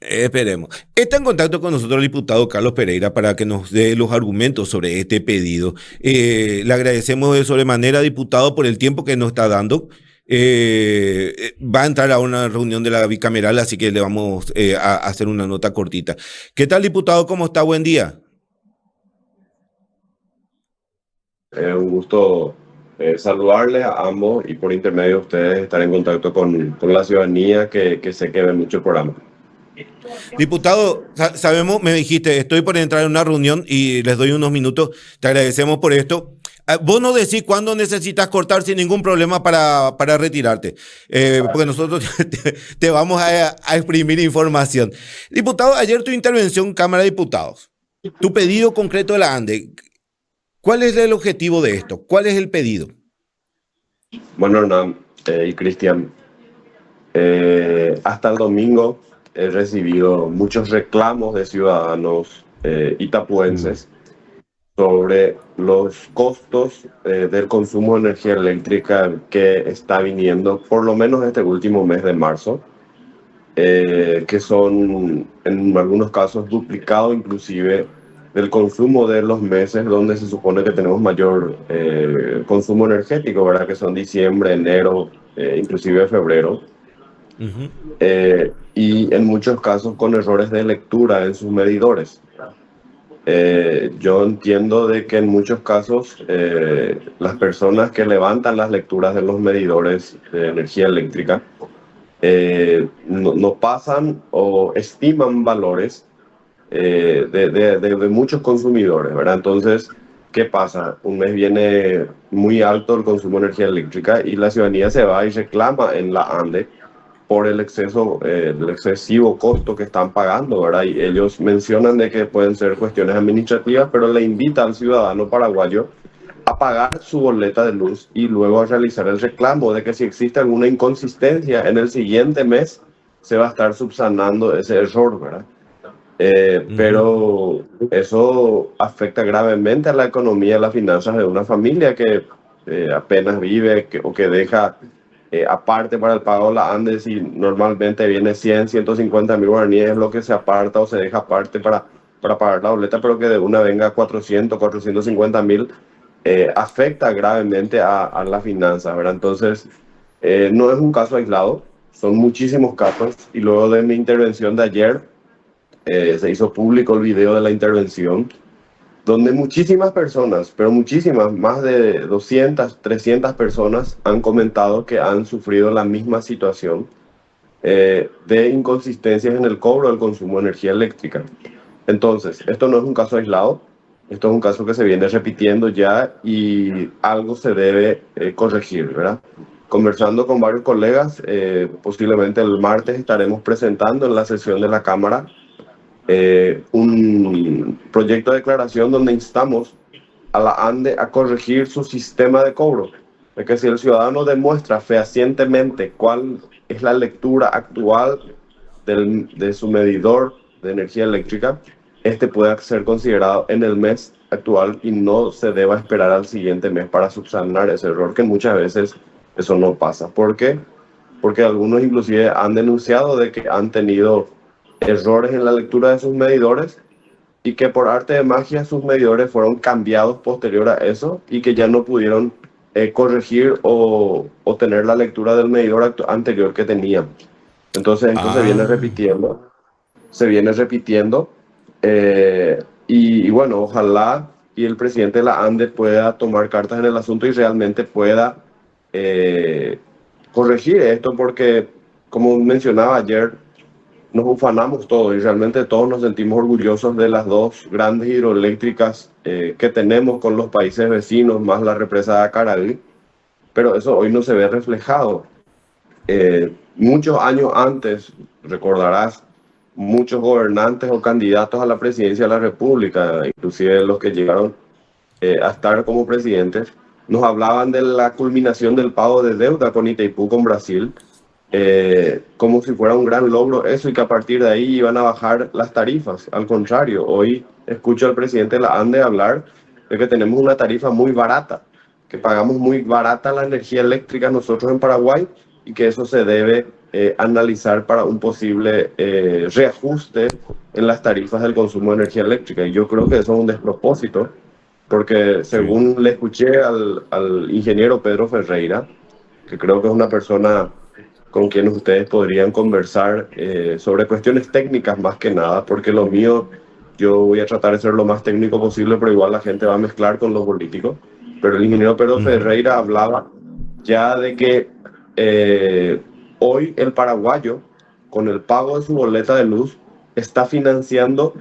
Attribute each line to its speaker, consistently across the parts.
Speaker 1: Esperemos. Está en contacto con nosotros el diputado Carlos Pereira para que nos dé los argumentos sobre este pedido. Le agradecemos de sobremanera, diputado, por el tiempo que nos está dando. Va a entrar a una reunión de la bicameral, así que le vamos a hacer una nota cortita. ¿Qué tal, diputado? ¿Cómo está? Buen día.
Speaker 2: Un gusto saludarles a ambos y por intermedio de ustedes estar en contacto con la ciudadanía que sé que ve mucho el programa.
Speaker 1: Diputado, sabemos, me dijiste, estoy por entrar en una reunión y les doy unos minutos. Te agradecemos por esto. Vos nos decís cuándo necesitas cortar sin ningún problema para retirarte, porque nosotros te vamos a exprimir información. Diputado, ayer tu intervención en Cámara de Diputados, tu pedido concreto de la ANDE, ¿cuál es el objetivo de esto? ¿Cuál es el pedido?
Speaker 2: Bueno, Hernán y Cristian, hasta el domingo he recibido muchos reclamos de ciudadanos
Speaker 1: Mm.
Speaker 2: itapuenses sobre los costos del consumo de energía eléctrica que está viniendo, por lo menos este último mes de marzo, que son en algunos casos duplicados inclusive del consumo de los meses donde se supone que tenemos mayor consumo energético, ¿verdad? Que son diciembre, enero, inclusive febrero.
Speaker 1: Ujú.
Speaker 2: Y en muchos casos con errores de lectura en sus medidores. Yo entiendo de que en muchos casos las personas que levantan las lecturas de los medidores de energía eléctrica no pasan o estiman valores de muchos consumidores, ¿verdad? Entonces, ¿qué pasa? Un mes viene muy alto el consumo de energía eléctrica y la ciudadanía se va y reclama en la ANDE por el excesivo costo que están pagando, ¿verdad? Y ellos mencionan de que pueden ser cuestiones administrativas, pero le invita al ciudadano paraguayo a pagar su boleta de luz y luego a realizar el reclamo de que si existe alguna inconsistencia en el siguiente mes se va a estar subsanando ese error, ¿verdad?
Speaker 1: Ujú.
Speaker 2: Pero eso afecta gravemente a la economía y las finanzas de una familia que apenas vive o que deja aparte para el pago de la Andes y normalmente viene 150 mil guaraníes es lo que se aparta o se deja aparte para pagar la boleta, pero que de una venga 450 mil, afecta gravemente a las finanzas, ¿verdad? Entonces, no es un caso aislado, son muchísimos casos y luego de mi intervención de ayer, se hizo público el video de la intervención, donde muchísimas personas, pero muchísimas, más de 200, 300 personas han comentado que han sufrido la misma situación de inconsistencias en el cobro del consumo de energía eléctrica. Entonces, esto no es un caso aislado, esto es un caso que se viene repitiendo ya y algo se debe corregir, ¿verdad? Conversando con varios colegas, posiblemente el martes estaremos presentando en la sesión de la Cámara un proyecto de declaración donde instamos a la ANDE a corregir su sistema de cobro. Es que si el ciudadano demuestra fehacientemente cuál es la lectura actual de su medidor de energía eléctrica, este puede ser considerado en el mes actual y no se deba esperar al siguiente mes para subsanar ese error, que muchas veces eso no pasa. ¿Por qué? Porque algunos inclusive han denunciado de que han tenido errores en la lectura de sus medidores y que por arte de magia sus medidores fueron cambiados posterior a eso y que ya no pudieron corregir o tener la lectura del medidor anterior que tenían. Entonces esto
Speaker 1: Ah.
Speaker 2: se viene repitiendo y bueno, ojalá y el presidente de la ANDE pueda tomar cartas en el asunto y realmente pueda eh, corregir esto porque, como mencionaba ayer, nos ufanamos todos y realmente todos nos sentimos orgullosos de las dos grandes hidroeléctricas que tenemos con los países vecinos, más la represa de Acaragui, pero eso hoy no se ve reflejado. Muchos años antes, recordarás, muchos gobernantes o candidatos a la presidencia de la República, inclusive los que llegaron a estar como presidentes, nos hablaban de la culminación del pago de deuda con Itaipú, con Brasil, como si fuera un gran logro eso y que a partir de ahí iban a bajar las tarifas. Al contrario, hoy escucho al presidente de la ANDE hablar de que tenemos una tarifa muy barata, que pagamos muy barata la energía eléctrica nosotros en Paraguay y que eso se debe analizar para un posible reajuste en las tarifas del consumo de energía eléctrica. Y yo creo que eso es un despropósito, porque
Speaker 1: Sí.
Speaker 2: según le escuché al ingeniero Pedro Ferreira, que creo que es una persona con quien ustedes podrían conversar sobre cuestiones técnicas más que nada, porque lo mío, yo voy a tratar de ser lo más técnico posible, pero igual la gente va a mezclar con lo político. Pero el ingeniero Pedro
Speaker 1: Ujú.
Speaker 2: Ferreira hablaba ya de que eh, hoy el paraguayo, con el pago de su boleta de luz, está financiando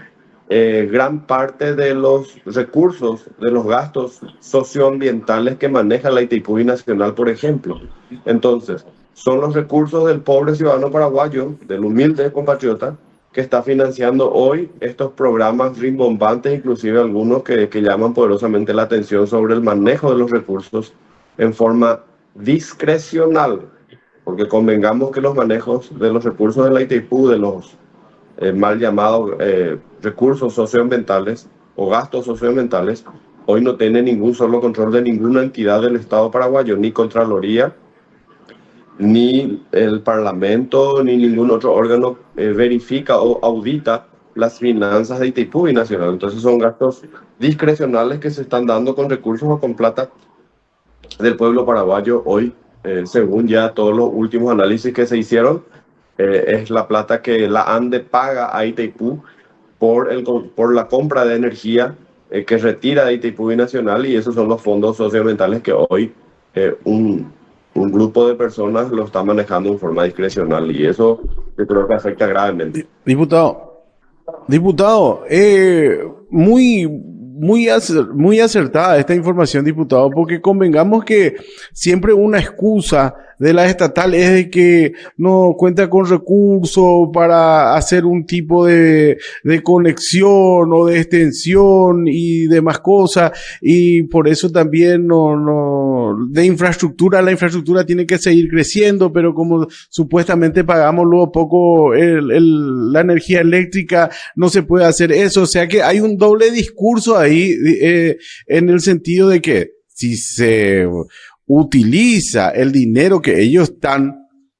Speaker 2: gran parte de los recursos, de los gastos socioambientales que maneja la Itaipú Nacional, por ejemplo. Entonces, son los recursos del pobre ciudadano paraguayo, del humilde compatriota, que está financiando hoy estos programas rimbombantes, inclusive algunos que llaman poderosamente la atención sobre el manejo de los recursos en forma discrecional, porque convengamos que los manejos de los recursos de la Itaipú, de los mal llamados recursos socioambientales o gastos socioambientales, hoy no tiene ningún solo control de ninguna entidad del Estado paraguayo, ni Contraloría, ni el Parlamento, ni ningún otro órgano verifica o audita las finanzas de Itaipú y Nacional. Entonces son gastos discrecionales que se están dando con recursos o con plata del pueblo paraguayo hoy, según ya todos los últimos análisis que se hicieron, es la plata que la ANDE paga a Itaipú por la compra de energía que retira de Itaipú Nacional, y esos son los fondos socioambientales que hoy un grupo de personas lo está manejando en forma discrecional, y eso yo creo que afecta gravemente.
Speaker 3: Diputado, diputado, muy acertada esta información, diputado, porque convengamos que siempre una excusa de la estatal es de que no cuenta con recursos para hacer un tipo de conexión o de extensión y demás cosas, y por eso también de infraestructura, la infraestructura tiene que seguir creciendo, pero como supuestamente pagamos luego poco la energía eléctrica, no se puede hacer eso. O sea que hay un doble discurso ahí, en el sentido de que si se utiliza el dinero que ellos están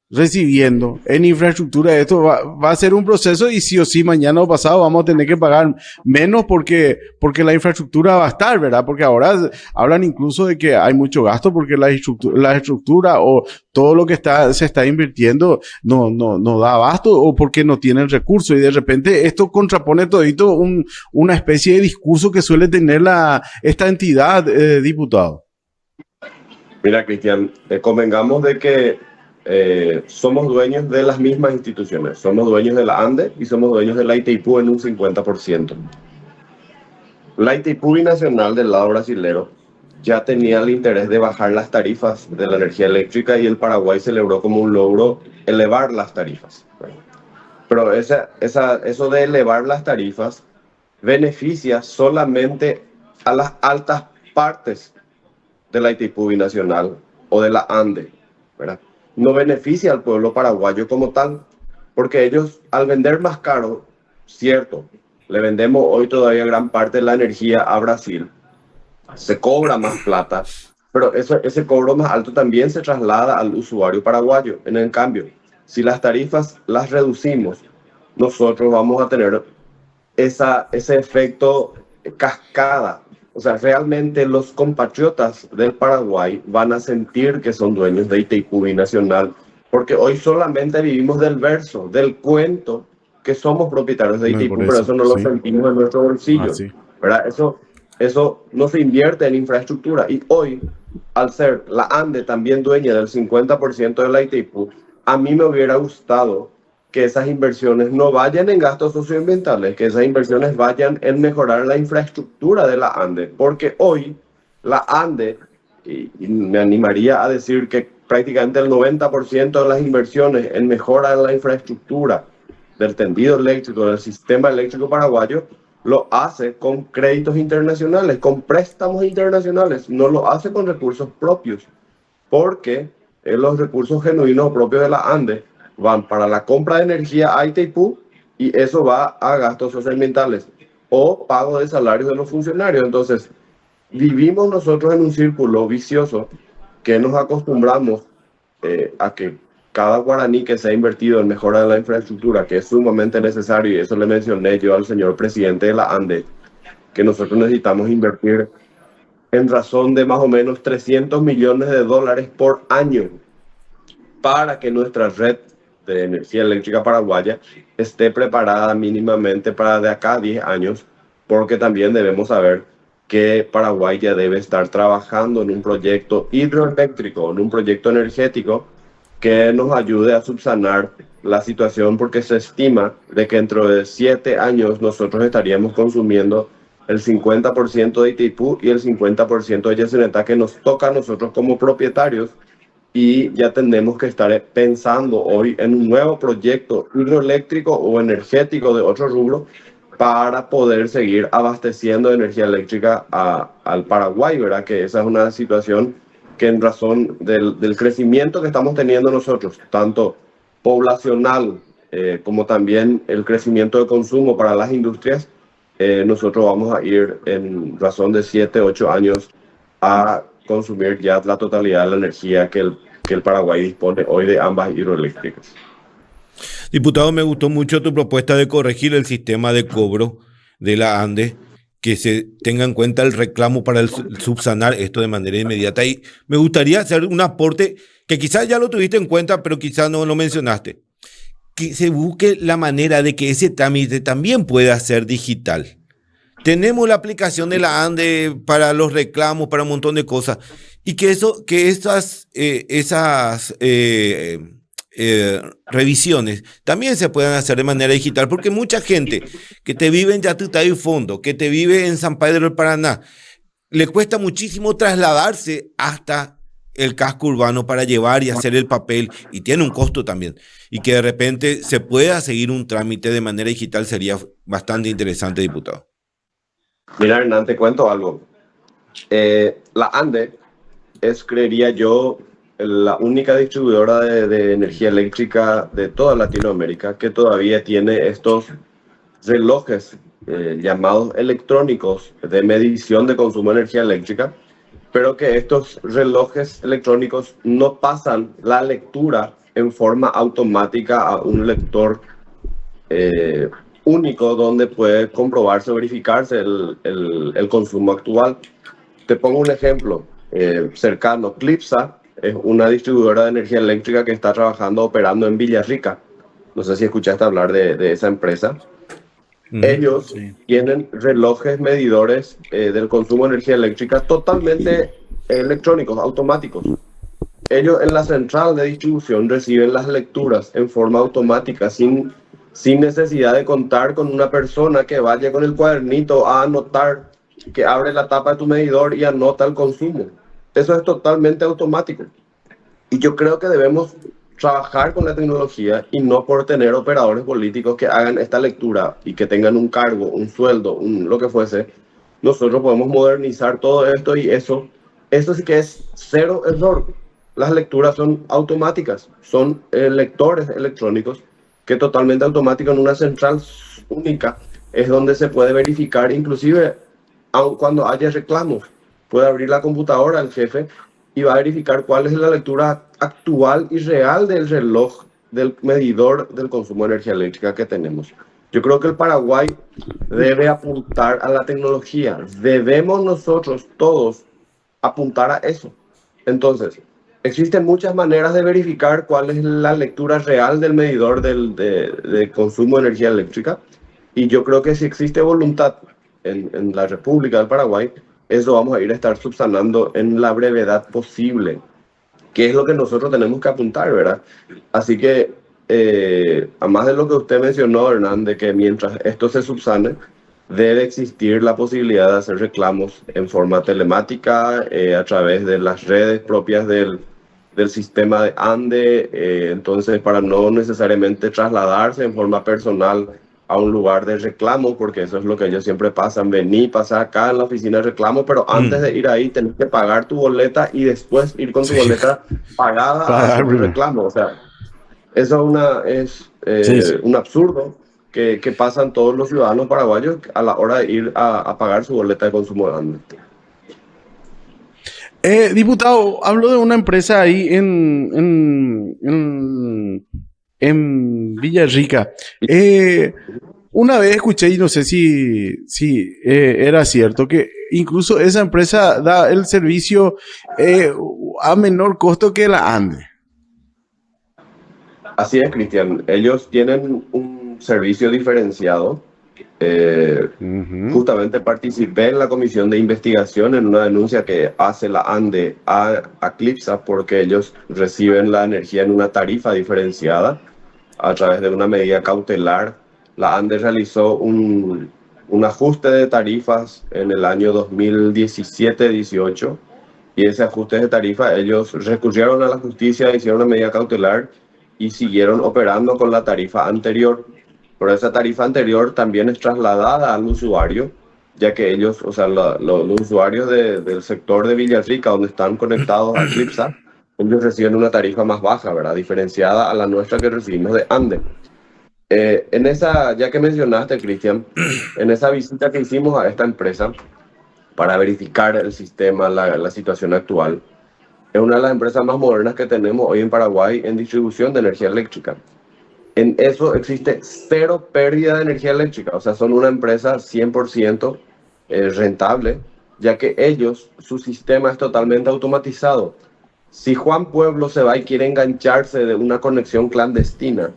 Speaker 3: recibiendo en infraestructura, esto va a ser un proceso, y sí o sí mañana o pasado vamos a tener que pagar menos porque la infraestructura va a estar, ¿verdad? Porque ahora hablan incluso de que hay mucho gasto porque la estructura o todo lo que se está invirtiendo no da abasto, o porque no tienen recursos, y de repente esto contrapone todito una especie de discurso que suele tener esta entidad, diputado.
Speaker 2: Mira, Cristian, convengamos de que somos dueños de las mismas instituciones. Somos dueños de la ANDE y somos dueños de la Itaipú en un 50%. La Itaipú Nacional del lado brasilero ya tenía el interés de bajar las tarifas de la energía eléctrica, y el Paraguay celebró como un logro elevar las tarifas. Pero eso de elevar las tarifas beneficia solamente a las altas partes de la Itaipú Nacional o de la ANDE, ¿verdad? No beneficia al pueblo paraguayo como tal, porque ellos, al vender más caro, cierto, le vendemos hoy todavía gran parte de la energía a Brasil, se cobra más plata, pero ese cobro más alto también se traslada al usuario paraguayo. En el cambio, si las tarifas las reducimos, nosotros vamos a tener ese efecto cascada. O sea, realmente los compatriotas del Paraguay van a sentir que son dueños de Itaipú Nacional, porque hoy solamente vivimos del verso, del cuento, que somos propietarios de
Speaker 3: No, por
Speaker 2: Itaipú, pero
Speaker 3: eso,
Speaker 2: eso no lo
Speaker 3: sí.
Speaker 2: sentimos en nuestro bolsillo,
Speaker 3: Sí.
Speaker 2: ¿verdad? Eso no se invierte en infraestructura, y hoy, al ser la ANDE también dueña del 50% de la Itaipú, a mí me hubiera gustado que esas inversiones no vayan en gastos socioambientales, que esas inversiones vayan en mejorar la infraestructura de la ANDE, porque hoy la ANDE, y me animaría a decir que prácticamente el 90% de las inversiones en mejora de la infraestructura del tendido eléctrico, del sistema eléctrico paraguayo, lo hace con créditos internacionales, con préstamos internacionales, no lo hace con recursos propios, porque los recursos genuinos propios de la ANDE van para la compra de energía a Itaipú, y eso va a gastos socioambientales o pago de salarios de los funcionarios. Entonces, vivimos nosotros en un círculo vicioso que nos acostumbramos a que cada guaraní que se ha invertido en mejora de la infraestructura, que es sumamente necesario, y eso le mencioné yo al señor presidente de la ANDE, que nosotros necesitamos invertir en razón de más o menos 300 millones de dólares por año para que nuestra red de energía eléctrica paraguaya esté preparada mínimamente para de acá a 10 años, porque también debemos saber que Paraguay ya debe estar trabajando en un proyecto hidroeléctrico, en un proyecto energético que nos ayude a subsanar la situación, porque se estima de que dentro de 7 años nosotros estaríamos consumiendo el 50% de Itaipú y el 50% de Yacyretá, que nos toca a nosotros como propietarios, y ya tenemos que estar pensando hoy en un nuevo proyecto hidroeléctrico o energético de otro rubro para poder seguir abasteciendo de energía eléctrica al Paraguay, ¿verdad? Que esa es una situación que en razón del crecimiento que estamos teniendo nosotros, tanto poblacional como también el crecimiento de consumo para las industrias, nosotros vamos a ir en razón de 7, 8 años a consumir ya la totalidad de la energía que el Paraguay dispone hoy de ambas hidroeléctricas.
Speaker 1: Diputado, me gustó mucho tu propuesta de corregir el sistema de cobro de la ANDE, que se tenga en cuenta el reclamo para subsanar esto de manera inmediata. Y me gustaría hacer un aporte que quizás ya lo tuviste en cuenta, pero quizás no lo mencionaste. Que se busque la manera de que ese trámite también pueda ser digital. Tenemos la aplicación de la ANDE para los reclamos, para un montón de cosas, y que esas revisiones también se puedan hacer de manera digital, porque mucha gente que te vive en Yatutay y Fondo, que te vive en San Pedro del Paraná, le cuesta muchísimo trasladarse hasta el casco urbano para llevar y hacer el papel, y tiene un costo también, y que de repente se pueda seguir un trámite de manera digital sería bastante interesante, diputado.
Speaker 2: Mira, Hernán, te cuento algo. La ANDE es, creería yo, la única distribuidora de energía eléctrica de toda Latinoamérica que todavía tiene estos relojes llamados electrónicos de medición de consumo de energía eléctrica, pero que estos relojes electrónicos no pasan la lectura en forma automática a un lector único donde puede comprobarse o verificarse el consumo actual. Te pongo un ejemplo cercano. Clipsa es una distribuidora de energía eléctrica que está trabajando, operando en Villarrica. No sé si escuchaste hablar de esa empresa. Ellos tienen relojes medidores del consumo de energía eléctrica totalmente electrónicos, automáticos. Ellos en la central de distribución reciben las lecturas en forma automática, sin necesidad de contar con una persona que vaya con el cuadernito a anotar, que abre la tapa de tu medidor y anota el consumo. Eso es totalmente automático. Y yo creo que debemos trabajar con la tecnología y no por tener operadores políticos que hagan esta lectura y que tengan un cargo, un sueldo, lo que fuese. Nosotros podemos modernizar todo esto, y eso sí que es cero error. Las lecturas son automáticas, son lectores electrónicos que totalmente automático en una central única es donde se puede verificar, inclusive aun cuando haya reclamos, puede abrir la computadora el jefe y va a verificar cuál es la lectura actual y real del reloj, del medidor del consumo de energía eléctrica que tenemos. Yo creo que el Paraguay debe apuntar a la tecnología. Debemos nosotros todos apuntar a eso. Entonces, existen muchas maneras de verificar cuál es la lectura real del medidor de consumo de energía eléctrica. Y yo creo que si existe voluntad en la República del Paraguay, eso vamos a ir a estar subsanando en la brevedad posible, que es lo que nosotros tenemos que apuntar, ¿verdad? Así que, además de lo que usted mencionó, Hernán, de que mientras esto se subsane, debe existir la posibilidad de hacer reclamos en forma telemática, a través de las redes propias del sistema de ANDE, entonces para no necesariamente trasladarse en forma personal a un lugar de reclamo, porque eso es lo que ellos siempre pasan, vení, pasar acá en la oficina de reclamo, pero antes de ir ahí tenés que pagar tu boleta y después ir con tu boleta pagada a hacer un reclamo. O sea, eso es un absurdo que pasan todos los ciudadanos paraguayos a la hora de ir a pagar su boleta de consumo de ANDE.
Speaker 3: Diputado, hablo de una empresa ahí en Villarrica. Una vez escuché, y no sé si era cierto, que incluso esa empresa da el servicio a menor costo que la ANDE.
Speaker 2: Así es, Cristian. Ellos tienen un servicio diferenciado. Eh,
Speaker 3: Ujú.
Speaker 2: Justamente participé en la comisión de investigación en una denuncia que hace la ANDE a Clipsa porque ellos reciben la energía en una tarifa diferenciada a través de una medida cautelar. La ANDE realizó un ajuste de tarifas en el año 2017-18 y ese ajuste de tarifa ellos recurrieron a la justicia, hicieron una medida cautelar y siguieron operando con la tarifa anterior. Pero esa tarifa anterior también es trasladada al usuario, ya que ellos, o sea, los usuarios del sector de Villarrica, donde están conectados a Clipsa, ellos reciben una tarifa más baja, ¿verdad? Diferenciada a la nuestra que recibimos de Ande. En esa, ya que mencionaste, Cristian, en esa visita que hicimos a esta empresa para verificar el sistema, la situación actual, es una de las empresas más modernas que tenemos hoy en Paraguay en distribución de energía eléctrica. En eso existe cero pérdida de energía eléctrica, o sea, son una empresa 100% rentable, ya que ellos, su sistema es totalmente automatizado. Si Juan Pueblo se va y quiere engancharse de una conexión clandestina,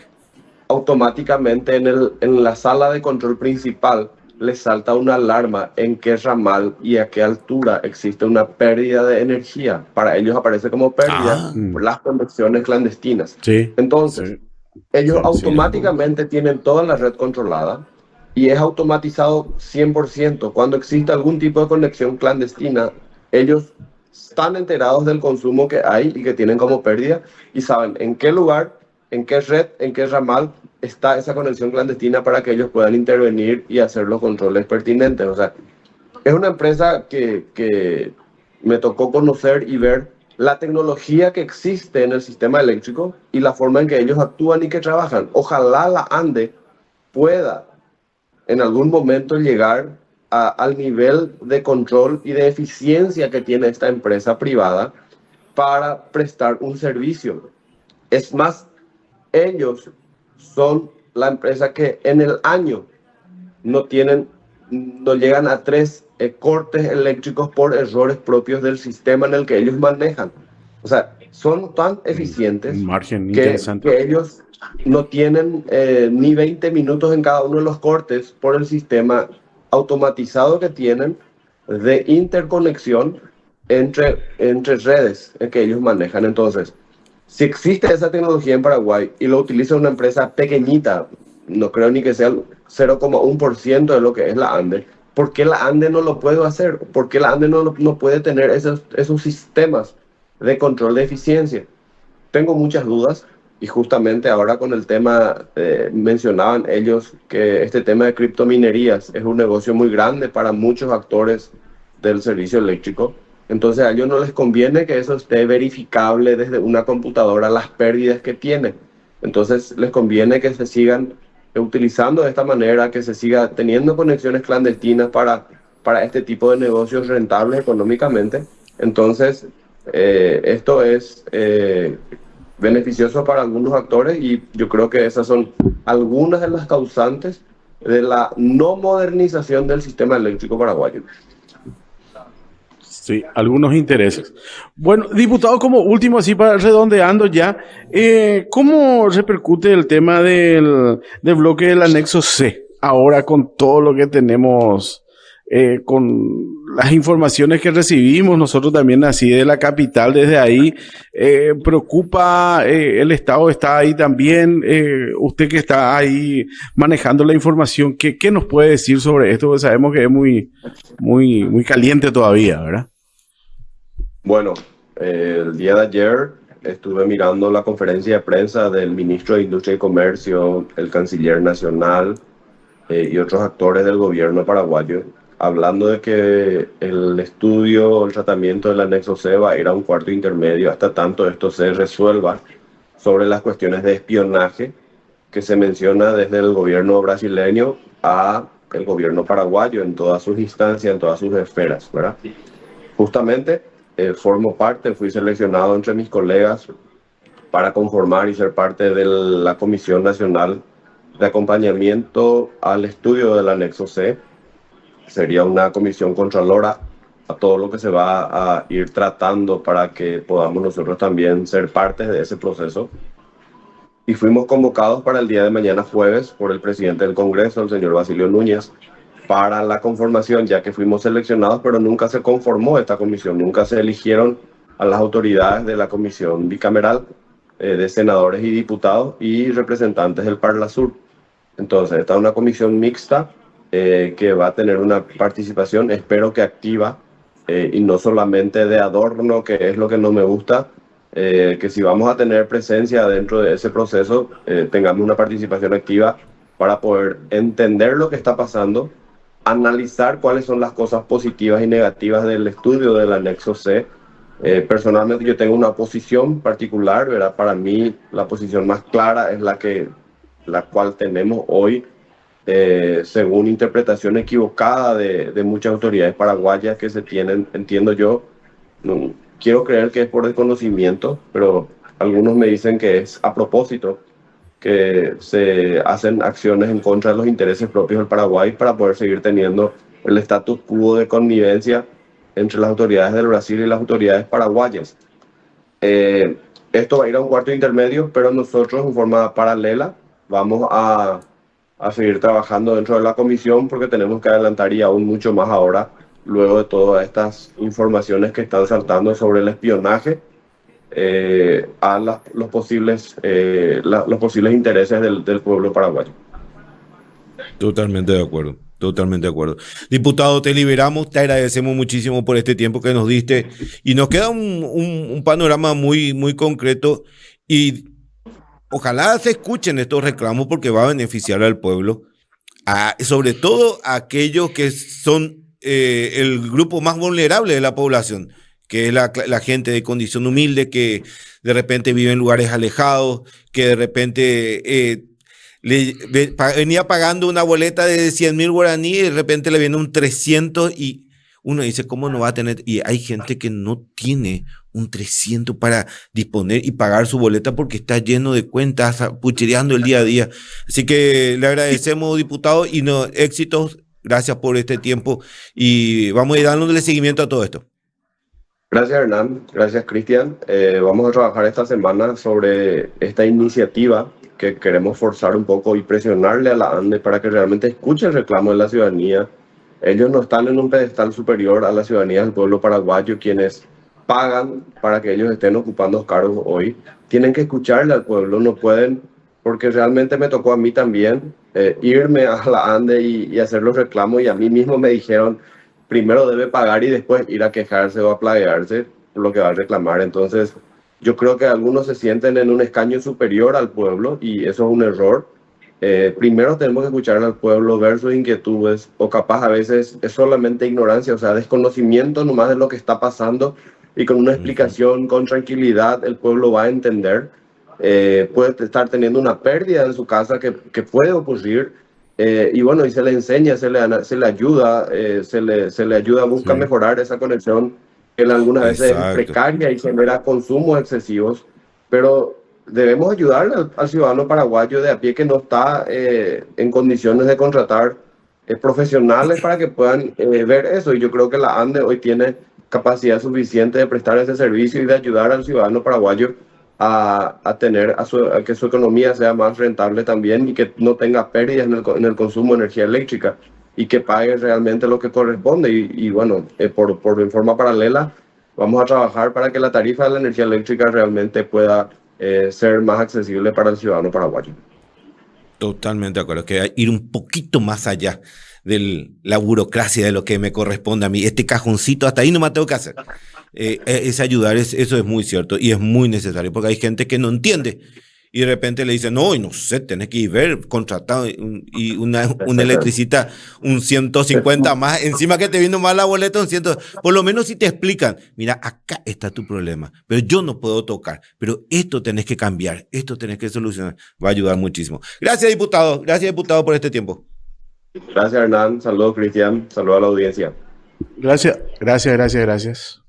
Speaker 2: automáticamente en la sala de control principal le salta una alarma en qué ramal y a qué altura existe una pérdida de energía. Para ellos aparece como pérdida
Speaker 1: Ah,
Speaker 2: por
Speaker 3: Mm.
Speaker 2: las conexiones clandestinas.
Speaker 3: Sí,
Speaker 2: Entonces,
Speaker 3: sí,
Speaker 2: ellos
Speaker 3: sí.
Speaker 2: automáticamente tienen toda la red controlada y es automatizado 100%. Cuando existe algún tipo de conexión clandestina, ellos están enterados del consumo que hay y que tienen como pérdida y saben en qué lugar, en qué red, en qué ramal está esa conexión clandestina para que ellos puedan intervenir y hacer los controles pertinentes. O sea, es una empresa que me tocó conocer y ver la tecnología que existe en el sistema eléctrico y la forma en que ellos actúan y que trabajan. Ojalá la ANDE pueda en algún momento llegar al nivel de control y de eficiencia que tiene esta empresa privada para prestar un servicio. Es más, ellos son la empresa que en el año no tienen, no llegan a 3 cortes eléctricos por errores propios del sistema en el que ellos manejan. O sea, son tan
Speaker 3: Un
Speaker 2: eficientes
Speaker 3: margen
Speaker 2: que
Speaker 3: interesante.
Speaker 2: ellos no tienen ni 20 minutos en cada uno de los cortes por el sistema automatizado que tienen de interconexión entre redes que ellos manejan. Entonces, si existe esa tecnología en Paraguay y lo utiliza una empresa pequeñita, no creo ni que sea el 0,1% de lo que es la ANDE, ¿por qué la ANDE no lo puede hacer? ¿Por qué la ANDE no puede tener esos sistemas de control de eficiencia? Tengo muchas dudas y justamente ahora con el tema, mencionaban ellos que este tema de criptominerías es un negocio muy grande para muchos actores del servicio eléctrico. Entonces a ellos no les conviene que eso esté verificable desde una computadora, las pérdidas que tiene. Entonces les conviene que se sigan utilizando de esta manera, que se siga teniendo conexiones clandestinas para este tipo de negocios rentables económicamente. Entonces, esto es beneficioso para algunos actores y yo creo que esas son algunas de las causantes de la no modernización del sistema eléctrico paraguayo.
Speaker 3: Sí, algunos intereses. Bueno, diputado, como último, así para redondeando ya, ¿cómo repercute el tema del bloque del anexo C ahora con todo lo que tenemos, con las informaciones que recibimos nosotros también así de la capital desde ahí? ¿Preocupa el Estado? ¿Está ahí también? Usted que está ahí manejando la información, ¿qué nos puede decir sobre esto? Porque sabemos que es muy caliente todavía, ¿verdad?
Speaker 2: Bueno, el día de ayer estuve mirando la conferencia de prensa del ministro de Industria y Comercio, el canciller nacional y otros actores del gobierno paraguayo, hablando de que el estudio, el tratamiento del anexo C va a ir a un cuarto intermedio hasta tanto esto se resuelva sobre las cuestiones de espionaje que se menciona desde el gobierno brasileño a el gobierno paraguayo en todas sus instancias, en todas sus esferas, ¿verdad? Justamente formo parte, fui seleccionado entre mis colegas para conformar y ser parte de la Comisión Nacional de Acompañamiento al Estudio del Anexo C. Sería una comisión contralora a todo lo que se va a ir tratando para que podamos nosotros también ser parte de ese proceso. Y fuimos convocados para el día de mañana jueves por el presidente del Congreso, el señor Basilio Núñez, para la conformación, ya que fuimos seleccionados, pero nunca se conformó esta comisión, nunca se eligieron a las autoridades de la comisión bicameral de senadores y diputados y representantes del Parlasur. Entonces, esta es una comisión mixta que va a tener una participación, espero que activa, y no solamente de adorno, que es lo que no me gusta, que si vamos a tener presencia dentro de ese proceso, tengamos una participación activa para poder entender lo que está pasando, analizar cuáles son las cosas positivas y negativas del estudio del anexo C. Personalmente yo tengo una posición particular, ¿verdad? Para mí la posición más clara es la cual tenemos hoy, según interpretación equivocada de muchas autoridades paraguayas que se tienen, entiendo yo. No, quiero creer que es por desconocimiento, pero algunos me dicen que es a propósito, que se hacen acciones en contra de los intereses propios del Paraguay para poder seguir teniendo el status quo de connivencia entre las autoridades del Brasil y las autoridades paraguayas. Esto va a ir a un cuarto intermedio, pero nosotros en forma paralela vamos a seguir trabajando dentro de la comisión porque tenemos que adelantar y aún mucho más ahora, luego de todas estas informaciones que están saltando sobre el espionaje a los posibles intereses del pueblo paraguayo.
Speaker 1: Totalmente de acuerdo, totalmente de acuerdo. Diputado, te liberamos, te agradecemos muchísimo por este tiempo que nos diste y nos queda un panorama muy, muy concreto y ojalá se escuchen estos reclamos porque va a beneficiar al pueblo, sobre todo a aquellos que son el grupo más vulnerable de la población, que es la gente de condición humilde que de repente vive en lugares alejados, que de repente venía pagando una boleta de 100.000 guaraníes y de repente le viene un 300 y uno dice, ¿cómo no va a tener? Y hay gente que no tiene un 300 para disponer y pagar su boleta porque está lleno de cuentas, puchereando el día a día. Así que le agradecemos, diputado, y éxitos. Gracias por este tiempo y vamos a ir dándole seguimiento a todo esto.
Speaker 2: Gracias, Hernán. Gracias, Cristian. Vamos a trabajar esta semana sobre esta iniciativa que queremos forzar un poco y presionarle a la ANDE para que realmente escuche el reclamo de la ciudadanía. Ellos no están en un pedestal superior a la ciudadanía del pueblo paraguayo, quienes pagan para que ellos estén ocupando cargos hoy. Tienen que escucharle al pueblo, no pueden, porque realmente me tocó a mí también irme a la ANDE y hacer los reclamos, y a mí mismo me dijeron, primero debe pagar y después ir a quejarse o a plaguearse por lo que va a reclamar. Entonces, yo creo que algunos se sienten en un escaño superior al pueblo y eso es un error. Primero tenemos que escuchar al pueblo, ver sus inquietudes, o capaz a veces es solamente ignorancia, o sea, desconocimiento nomás de lo que está pasando, y con una explicación, con tranquilidad, el pueblo va a entender. Puede estar teniendo una pérdida en su casa que puede ocurrir, y bueno, y se le enseña, se le ayuda, se le ayuda, busca mejorar esa conexión que algunas veces es precaria y genera consumos excesivos, pero debemos ayudar al ciudadano paraguayo de a pie que no está en condiciones de contratar profesionales para que puedan ver eso, y yo creo que la ANDE hoy tiene capacidad suficiente de prestar ese servicio y de ayudar al ciudadano paraguayo a que su economía sea más rentable también y que no tenga pérdidas en el consumo de energía eléctrica y que pague realmente lo que corresponde. Y bueno, en forma paralela vamos a trabajar para que la tarifa de la energía eléctrica realmente pueda ser más accesible para el ciudadano paraguayo.
Speaker 1: Totalmente de acuerdo, que ir un poquito más allá de la burocracia de lo que me corresponde a mí. Este cajoncito, hasta ahí no me tengo que hacer. Es ayudar, eso es muy cierto y es muy necesario, porque hay gente que no entiende y de repente le dicen, no, y no sé, tenés que ir ver, contratado, y un electricista, un 150 más, encima que te vino mal la boleta, un 100, por lo menos si te explican, mira, acá está tu problema, pero yo no puedo tocar, pero esto tenés que cambiar, esto tenés que solucionar, va a ayudar muchísimo. Gracias, diputado, por este tiempo.
Speaker 2: Gracias, Hernán, saludos, Cristian, saludos a la audiencia.
Speaker 3: Gracias.